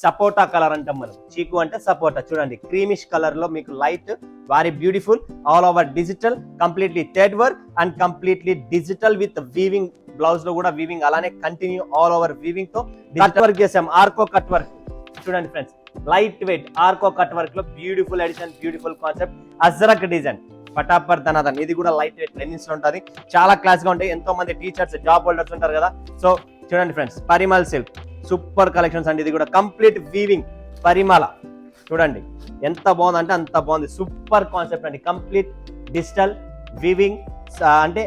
సపోటా colour అంటాం మనం. చీకు అంటే సపోటా. చూడండి క్రీమిష్ కలర్ లో మీకు light very beautiful all over digital completely thread work and completely digital with weaving. Blouse లో కూడా వీవింగ్ అలానే కంటిన్యూ ఆల్ ఓవర్ వీవింగ్ తో కట్ వర్క్ చేసాం. ఆర్కో కట్ వర్క్ చూడండి ఫ్రెండ్స్, లైట్ వెయిట్ ఆర్కో కట్ వర్క్ లో beautiful edition, beautiful concept. Ajrak design పటాపర్ ధనాదన్, ఇది కూడా లైట్ వెయిట్ లెనిన్స్ లో ఉంటుంది. చాలా క్లాస్ గా ఉంటాయి. ఎంతో మంది టీచర్స్ జాబ్ హోల్డర్స్ ఉంటారు కదా. సో చూడండి friends, Parimal silk super collections అండి. ఇది కూడా కంప్లీట్ వీవింగ్ పరిమళ. చూడండి ఎంత బాగుంది అంటే అంత బాగుంది. సూపర్ కాన్సెప్ట్ అండి. కంప్లీట్ డిజిటల్ వీవింగ్ అంటే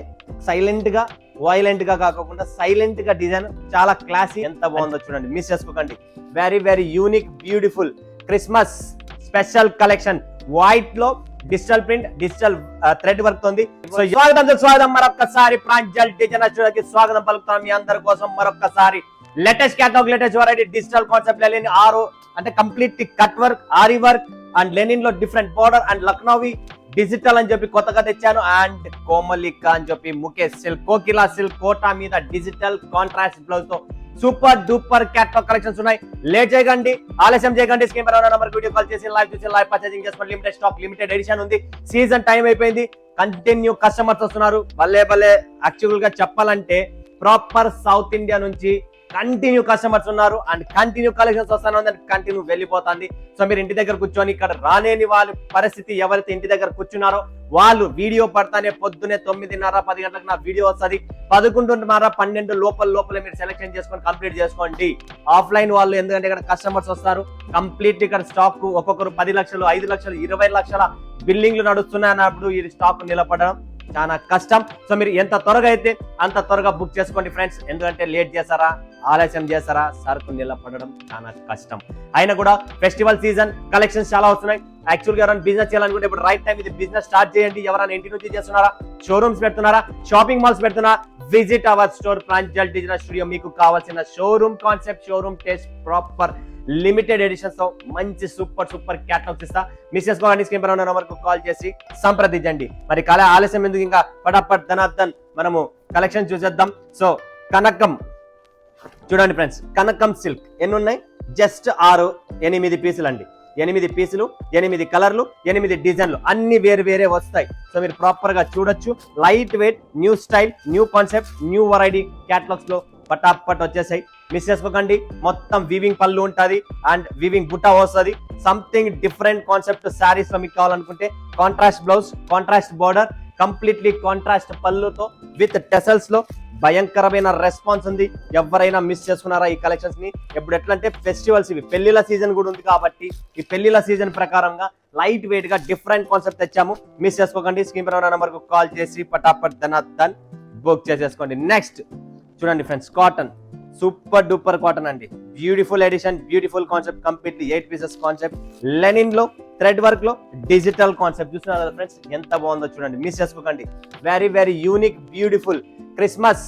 సైలెంట్ గా వైలెంట్ గా కాకుండా సైలెంట్ గా డిజైన్ చాలా క్లాసీ. ఎంత బాగుందో చూడండి, మిస్ చేసుకోకండి. Very very unique beautiful Christmas special collection. White లో digital print, digital thread work ఉంది. సో స్వాగతం మరొకసారి ప్రాంజల్ డిజైనర్ చూడకి స్వాగతం పలుకుతాం మీ అందరి కోసం మరొకసారి. Latest catalogue, latest variety digital concept linen ఆరు అంటే complete cut work, aari work and linen లో different border and Lucknowi digital అని చెప్పి కొత్తగా తెచ్చాను. అండ్ కోమలిక అని చెప్పి ముఖేష్ సిల్క్, కోకిలా సిల్క్ కోటా మీద డిజిటల్ కాంట్రాస్ట్ బ్లౌజ్ తో సూపర్ డూపర్ క్యాటలాగ్ కలెక్షన్స్ ఉన్నాయి. లేట్ చేయకండి, ఆలస్యం చేయకండి. స్క్రీన్ పై ఉన్న నంబర్ వీడియో కాల్ చేసి లైవ్ చూసి లైవ్ పర్చేసింగ్ చేసుకోండి. లిమిటెడ్ స్టాక్, లిమిటెడ్ ఎడిషన్ ఉంది. సీజన్ టైం అయిపోయింది. కంటిన్యూ కస్టమర్స్ వస్తున్నారు. భలే భలే యాక్చువల్ గా చెప్పాలంటే ప్రాపర్ సౌత్ ఇండియా నుంచి కంటిన్యూ కస్టమర్స్ ఉన్నారు అండ్ కంటిన్యూ కలెక్షన్స్ వస్తాను కంటిన్యూ వెళ్ళిపోతుంది. సో మీరు ఇంటి దగ్గర కూర్చొని ఇక్కడ రాలేని వాళ్ళ పరిస్థితి, ఎవరైతే ఇంటి దగ్గర కూర్చున్నారో వాళ్ళు వీడియో పడతానే పొద్దునే 9:30 10 గంటలకు నా వీడియో వస్తుంది. 11:30 12 లోపల మీరు సెలెక్షన్ చేసుకొని కంప్లీట్ చేసుకోండి. ఆఫ్లైన్ వాళ్ళు ఎందుకంటే ఇక్కడ కస్టమర్స్ వస్తారు. కంప్లీట్ ఇక్కడ స్టాక్ ఒక్కొక్కరు 10 లక్షలు 5 లక్షలు 20 లక్షల బిల్డింగ్లు నడుస్తున్నాయి అన్నప్పుడు ఈ స్టాక్ నిలబడడం చాలా కష్టం. సో మీరు ఎంత త్వరగా అయితే అంత త్వరగా బుక్ చేసుకోండి ఫ్రెండ్స్. ఎందుకంటే లేట్ చేస్తారా, ఆలస్యం చేస్తారా, సరుకు నిలబడడం చాలా కష్టం. అయినా కూడా ఫెస్టివల్ సీజన్ కలెక్షన్స్ చాలా వస్తున్నాయి. యాక్చువల్ గా ఎవరైనా బిజినెస్ చేయాలనుకుంటే ఇప్పుడు రైట్ టైం. ఇది బిజినెస్ స్టార్ట్ చేయండి. ఎవరైనా ఇంటి నుంచి చేస్తున్నారా, షోరూమ్స్ పెడుతున్నారా, షాపింగ్ మాల్స్ పెడుతున్నారా, visit our store Pranjal digital studio. మీకు కావాల్సిన showroom concept, showroom taste, proper limited editions తో మంచి సూపర్ సూపర్ క్యాటలాగ్స్ ఇస్తా. మిస్ చేసుకోవాలని స్క్రీన్ పై ఉన్న నంబర్ కు కాల్ చేసి సంప్రదించండి. మరి కళ ఆలస్యం ఎందుకు, ఇంకా పటాపట్ ధనార్దన్ మనము కలెక్షన్ చూసేద్దాం. సో కనకం చూడండి ఫ్రెండ్స్, కనకం సిల్క్ ఎన్ని ఉన్నాయి? జస్ట్ 8 పీసులు అండి. 8 పీసులు, 8 కలర్లు, 8 డిజైన్లు, అన్ని వేరు వేరే వస్తాయి. సో మీరు ప్రాపర్ గా చూడొచ్చు. Light weight, new style, new concept, new variety catalogues లో పటాపట్ వచ్చేసాయి. మిస్ చేసుకోకండి. మొత్తం వీవింగ్ పళ్ళు ఉంటుంది అండ్ వీవింగ్ బుట్టా వస్తుంది. సంథింగ్ డిఫరెంట్ కాన్సెప్ట్ శారీస్ లో మీకు కావాలనుకుంటే contrast blouse, contrast border, completely contrast పళ్ళుతో విత్ టెసల్స్ లో భయంకరమైన రెస్పాన్స్ ఉంది. ఎవరైనా మిస్ చేసుకున్నారా ఈ కలెక్షన్స్ ని? ఇప్పుడు ఎట్లా అంటే ఫెస్టివల్స్, ఇవి పెళ్లిళ్ళ సీజన్ కూడా ఉంది కాబట్టి ఈ పెళ్లిళ్ళ సీజన్ ప్రకారంగా లైట్ వెయిట్ గా డిఫరెంట్ కాన్సెప్ట్ తెచ్చాము. మిస్ చేసుకోకండి. స్క్రీన్ పై ఉన్న నంబర్ కు కాల్ చేసి పటాపట్ ధనార్దన్ బుక్ చేసేసుకోండి. నెక్స్ట్ చూడండి friends, cotton super duper cotton అండి. Beautiful edition, beautiful concept, completely 8 pieces concept. Linen లో థ్రెడ్ వర్క్ లో డిజిటల్ కాన్సెప్ట్ చూస్తున్నారు కదా ఫ్రెండ్స్, ఎంత బాగుందో చూడండి, మిస్ చేసుకోకండి. Very very unique beautiful Christmas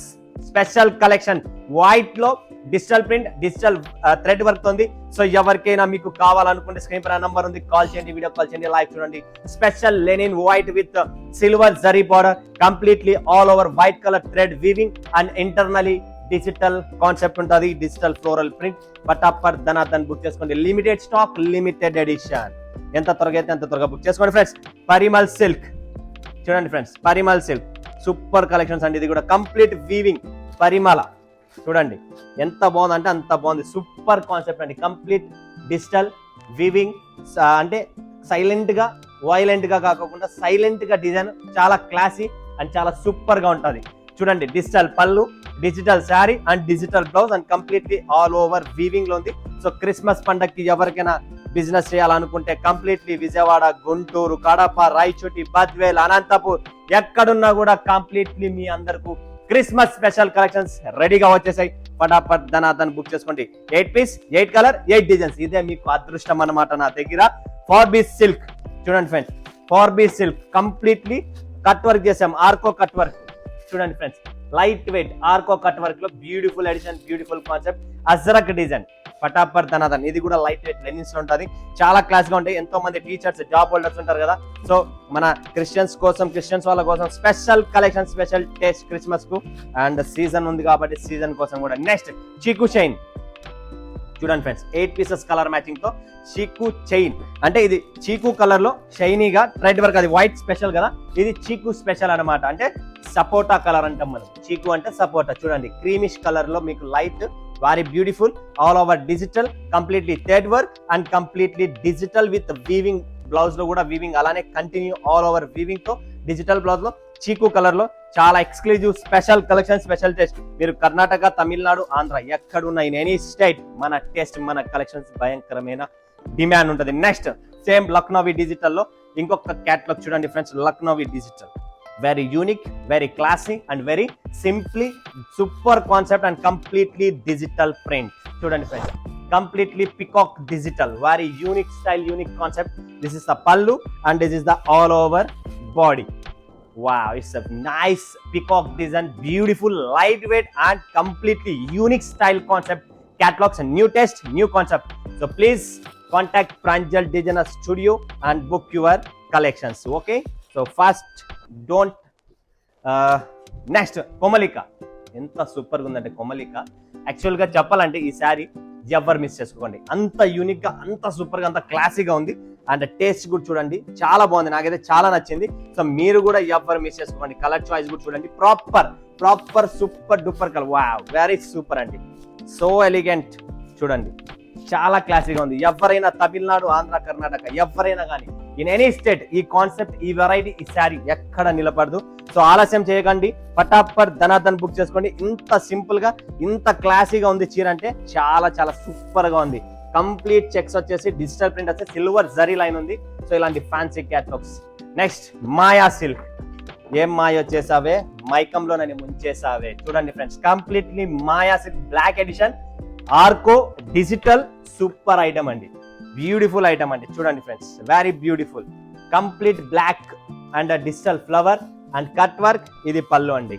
special collection. White లో digital print, digital thread work ఉంది. సో ఎవరికైనా మీకు కావాలనుకుంటే స్క్రీన్ పై నంబర్ ఉంది, కాల్ చేయండి, వీడియో కాల్ చేయండి, లైవ్ చూడండి. Special linen white with silver zari border, completely all over white colour thread weaving and internally digital concept ఉంటుంది. Digital floral print. పటాపట్ ధనార్దన్ బుక్ చేసుకోండి. Limited stock, limited edition. ఎంత త్వరగా అయితే అంత త్వరగా బుక్ చేసుకోండి ఫ్రెండ్స్. పరిమల్ సిల్క్ చూడండి friends, Parimal silk super collections అండి. ఇది కూడా కంప్లీట్ వీవింగ్ పరిమళ. చూడండి ఎంత బాగుంది అంటే అంత బాగుంది. సూపర్ కాన్సెప్ట్ అండి. కంప్లీట్ డిజిటల్ వీవింగ్ అంటే సైలెంట్ గా వైలెంట్ గా కాకుండా సైలెంట్ గా డిజైన్ చాలా క్లాసీ అండ్ చాలా సూపర్ గా ఉంటుంది. చూడండి డిజిటల్ పళ్ళు, digital sari and digital blouse and completely all over weaving లో ఉంది. సో క్రిస్మస్ పండగకి ఎవరికైనా బిజినెస్ చేయాలనుకుంటే కంప్లీట్లీ విజయవాడ, గుంటూరు, కడప, రాయచోటి, బద్వేల్, అనంతపూర్ ఎక్కడున్నా కూడా కంప్లీట్లీ మీ అందరికీ క్రిస్మస్ స్పెషల్ కలెక్షన్స్ రెడీగా వచ్చేసాయి. పటాపట్ ధనార్దన్ బుక్ చేసుకోండి. 8 పీస్, 8 కలర్, 8 డిజైన్స్. ఇదే మీకు అదృష్టం అన్నమాట. నా దగ్గర 4B సిల్క్ చూడండి friends, 4B silk completely cut work చేసాం. ఆర్కో కట్ వర్క్ చూడండి ఫ్రెండ్స్, లైట్ వెయిట్ ఆర్కో కట్ వర్క్ లో beautiful edition, beautiful concept. Ajrak design పటాపర్ ధనార్దన్, ఇది కూడా లైట్ వెయిట్ లెనిన్స్ లో ఉంటుంది. చాలా క్లాస్ గా ఉంటాయి. ఎంతో మంది టీచర్స్, జాబ్ హోల్డర్స్ ఉంటారు కదా. సో మన క్రిస్టియన్స్ కోసం, క్రిస్టియన్స్ వాళ్ళ కోసం special collection, special taste Christmas కు అండ్ సీజన్ ఉంది కాబట్టి సీజన్ కోసం కూడా. నెక్స్ట్ చీకు షైన్ చూడండి ఫ్రెండ్స్ 8 పీసెస్ కలర్ మ్యాచింగ్ తో చీకు చైన్, అంటే ఇది చీకు కలర్ లో షైనీగా థ్రెడ్ వర్క్, అది వైట్ స్పెషల్ కదా, ఇది చీకు స్పెషల్ అన్నమాట. అంటే సపోటా కలర్ అంటాం మనం, చీకు అంటే సపోటా. చూడండి క్రీమిష్ కలర్ లో మీకు light very beautiful all over digital, completely thread work and completely digital with weaving. Blouse లో కూడా వీవింగ్ అలానే కంటిన్యూ ఆల్ ఓవర్ వీవింగ్ తో డిజిటల్ బ్లౌజ్ లో చీకు కలర్ లో చాలా exclusive special collection, special taste. మీరు కర్ణాటక, తమిళనాడు, ఆంధ్ర ఎక్కడున్న ఇన్ ఎనీ స్టేట్ మన టేస్ట్, మన కలెక్షన్స్ భయంకరమైన డిమాండ్ ఉంటుంది. నెక్స్ట్ సేమ్ లక్నోవి డిజిటల్ లో ఇంకొక క్యాటలాగ్ చూడండి friends. Lucknowi digital very unique, very classy and very simply super concept and completely digital print. చూడండి friends completely peacock digital, very unique style, unique concept. This is the pallu and this is the all over body. Wow, it's a nice peacock design, beautiful, lightweight and completely unique style concept. Catalogs and new taste, new concept. So please contact Pranjal Designer Studio and book your collections. Okay, so first don't next Komalika. ఎంత సూపర్గా ఉందంటే కొమలిక. యాక్చువల్గా చెప్పాలంటే ఈ శారీ ఎవరు miss చేసుకోండి, అంత యూనిక్గా, అంత సూపర్గా, అంత క్లాసీగా ఉంది. అండ్ టేస్ట్ కూడా చూడండి చాలా బాగుంది, నాకైతే చాలా నచ్చింది. సో మీరు కూడా ఎవరు మిస్ చేసుకోండి. కలర్ చాయిస్ కూడా చూడండి, proper super duper colour. Wow, very super అండి, సో ఎలిగెంట్. చూడండి చాలా క్లాసీగా ఉంది. ఎవరైనా తమిళనాడు, ఆంధ్ర, కర్ణాటక ఎవరైనా కానీ ఇన్ ఎనీ స్టేట్ ఈ కాన్సెప్ట్, ఈ వెరైటీ, ఈ శారీ ఎక్కడ నిలబడదు. సో ఆలస్యం చేయకండి, ఫటాఫట్ ధనాధన్ బుక్ చేసుకోండి. ఇంత సింపుల్ గా, ఇంత క్లాసీగా ఉంది చీర అంటే చాలా చాలా సూపర్ గా ఉంది. కంప్లీట్ చెక్స్ వచ్చేసి డిజిటల్ ప్రింట్ వచ్చేసి సిల్వర్ జరీ లైన్ ఉంది. సో ఇలాంటి fancy catalogues. Next Maya silk. ఏం మాయ వచ్చేసావే, మైకంలో నన్ను ముంచేసావే. చూడండి friends completely Maya silk black edition, ఆర్కో డిజిటల్ సూపర్ ఐటమ్ అండి, బ్యూటిఫుల్ ఐటమ్ అండి. చూడండి friends very beautiful, complete black and digital flower and cut work. ఇది పళ్ళు అండి.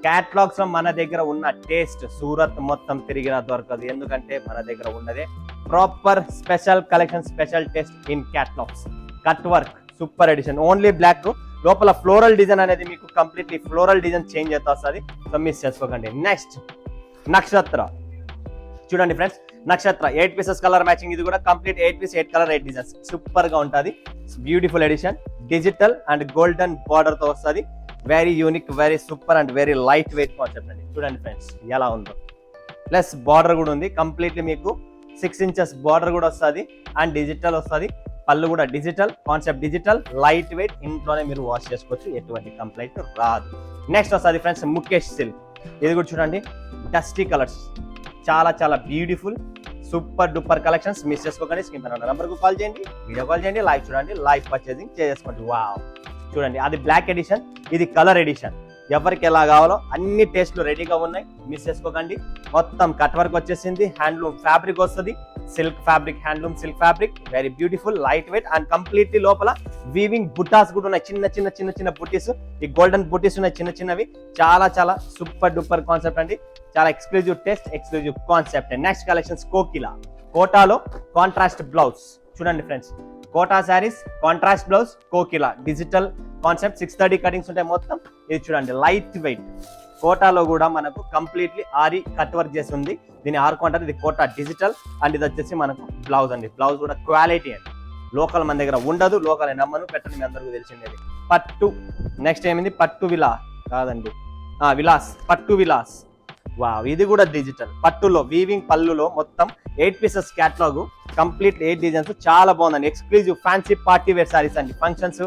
క్యాటలాగ్స్ లో మన దగ్గర ఉన్న టేస్ట్ సూరత్ మొత్తం తిరిగినా దొరకదు, ఎందుకంటే మన దగ్గర ఉన్నదే proper special collection, special taste in catalogues. Cut work super edition, only black, లోపల ఫ్లోరల్ డిజైన్ అనేది మీకు కంప్లీట్లీ ఫ్లోరల్ డిజైన్ చేంజ్ అవుతా వస్తుంది. సో మిస్ చేసుకోకండి. నెక్స్ట్ నక్షత్ర. చూడండి ఫ్రెండ్స్ నక్షత్ర 8 పీసెస్ కలర్ మ్యాచింగ్. ఇది కూడా complete 8 piece 8 colour 8 designs, super గా ఉంటుంది. Beautiful edition, digital and golden border తో వస్తుంది. Very unique, very super and very light weight concept అండి. చూడండి ఫ్రెండ్స్ ఎలా ఉందో, ప్లస్ బార్డర్ కూడా ఉంది. కంప్లీట్లీ మీకు 6 ఇంచెస్ బార్డర్ కూడా వస్తుంది అండ్ డిజిటల్ వస్తుంది. పళ్ళు కూడా digital concept, digital light weight, ఇంట్లోనే మీరు వాష్ చేసుకోవచ్చు, ఎటువంటి కంప్లైంట్ రాదు. నెక్స్ట్ వస్తుంది ఫ్రెండ్స్ ముఖేష్ సిల్క్. ఇది కూడా చూడండి డస్టీ కలర్స్, చాలా చాలా beautiful super duper collections. Miss చేసుకోకండి. స్క్రీన్ పైన నంబర్ కు కాల్ చేయండి, వీడియో కాల్ చేయండి, లైవ్ చూడండి, లైవ్ పర్చేసింగ్ చేసుకోండి. వావ్, చూడండి అది బ్లాక్ ఎడిషన్, ఇది కలర్ ఎడిషన్. ఎవరికి ఎలా కావాలో అన్ని టేస్ట్లు రెడీగా ఉన్నాయి, మిస్ చేసుకోకండి. మొత్తం కట్ వర్క్ వచ్చేసింది, హ్యాండ్లూమ్ ఫ్యాబ్రిక్ వస్తుంది, silk fabric, handloom silk fabric, very beautiful light weight and completely లోపల వీవింగ్ బుట్టాస్ కూడా ఉన్నాయి, చిన్న బుట్టీస్. ఈ గోల్డెన్ బుట్టీస్ ఉన్నాయి చిన్న చిన్నవి. చాలా చాలా సూపర్ డూపర్ కాన్సెప్ట్ అండి, చాలా exclusive taste, exclusive concept. Next collections Kokila. కోటాలో కాంట్రాస్ట్ బ్లౌజ్. చూడండి friends Kota saris contrast blouse, Kokila digital concept. 630 cuttings ఉంటాయి మొత్తం. ఇది చూడండి లైట్ వెయిట్. కోటాలో కూడా మనకు కంప్లీట్లీ ఆరి కట్ వర్క్ చేసి ఉంది. దీని ఆర్కో అంటారు. ఇది కోటా డిజిటల్ అండ్ ఇది వచ్చేసి మనకు బ్లౌజ్ అండి. బ్లౌజ్ కూడా క్వాలిటీ అండి, లోకల్ మన దగ్గర ఉండదు, లోకల్ నమ్మను పెట్టండి, మీ అందరికీ తెలిసిండేది. పట్టు. నెక్స్ట్ ఏమైంది పట్టు విలా కాదండి, విలాస్, పట్టు విలాస్. వావ్, ఇది కూడా డిజిటల్ పట్టులో వీవింగ్, పళ్ళులో మొత్తం 8 పీసెస్ క్యాటలాగ్, కంప్లీట్ 8 డిజైన్స్. చాలా బాగుందండి, exclusive fancy party wear saris అండి. ఫంక్షన్స్,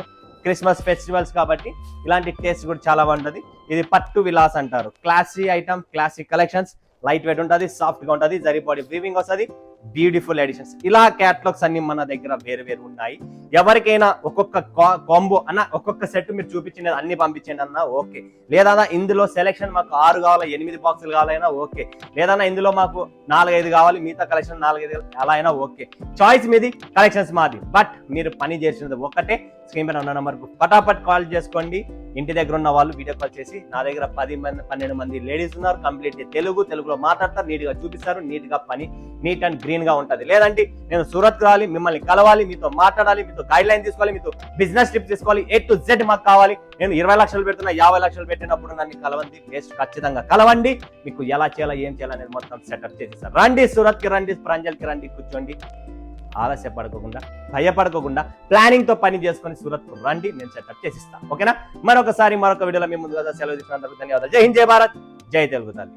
క్రిస్మస్ ఫెస్టివల్స్ కాబట్టి ఇలాంటి టేస్ట్ కూడా చాలా బాగుంటుంది. ఇది పట్టు విలాస్ అంటారు. Classy item, classic collections, light weight ఉంటుంది, సాఫ్ట్ గా ఉంటుంది, జరీ బాడీ వీవింగ్ వస్తుంది, బ్యూటిఫుల్ ఎడిషన్స్. ఇలా క్యాటలాగ్స్ అన్ని మన దగ్గర వేరు వేరు ఉన్నాయి. ఎవరికైనా ఒక్కొక్క కాంబో అన్న, ఒక్కొక్క సెట్ మీరు చూపించినది అన్ని పంపించండి అన్న ఓకే, లేదా ఇందులో సెలెక్షన్ మాకు 6 కావాలి, 8 బాక్సులు కావాలైనా ఓకే, లేదా ఇందులో మాకు 4-5 కావాలి, మిగతా కలెక్షన్ 4-5 అలా అయినా ఓకే. చాయిస్ మీది, కలెక్షన్స్ మాది. బట్ మీరు పని చేసినది ఒక్కటే, స్క్రీన్ పైన ఉన్న నెంబర్కు ఫటాఫట్ కాల్ చేసుకోండి. ఇంటి దగ్గర ఉన్న వాళ్ళు వీడియో కాల్ చేసి, నా దగ్గర 10-12 మంది లేడీస్ ఉన్నారు, కంప్లీట్ తెలుగులో మాట్లాడతారు, నీట్ గా చూపిస్తారు, నీట్ గా పని నీట్ అండ్ గ్రీన్ గా ఉంటది. లేదంటే నేను సూరత్ రావాలి, మిమ్మల్ని కలవాలి, మీతో మాట్లాడాలి, మీతో మీతో గైడ్ లైన్ తీసుకోవాలి, మీతో బిజినెస్ టిప్స్ తీసుకోవాలి, A to Z మాకు కావాలి. నేను 20 లక్షలు పెడుతున్నా, 50 లక్షలు పెట్టినప్పుడు నన్ను కలవండి, ఖచ్చితంగా కలవండి. మీకు ఎలా చేయాలో ఏం చేయాలో అనేది మొత్తం సెటప్ చేసేస్తాను. రండి సూరత్కి రండి, ప్రాంజల్కి రండి, కూర్చోండి, ఆలస్యపడకోకుండా భయపడకోకుండా ప్లానింగ్ తో పని చేసుకొని సూరత్ కు రండి, నేను సెటప్ చేసిస్తాను. ఓకేనా? మరొక వీడియోలో మీ ముందుగా సెలవు తీసుకున్నందుకు ధన్యవాదాలు. జై హింద్, జై భారత్, జై తెలుగు తల్లి.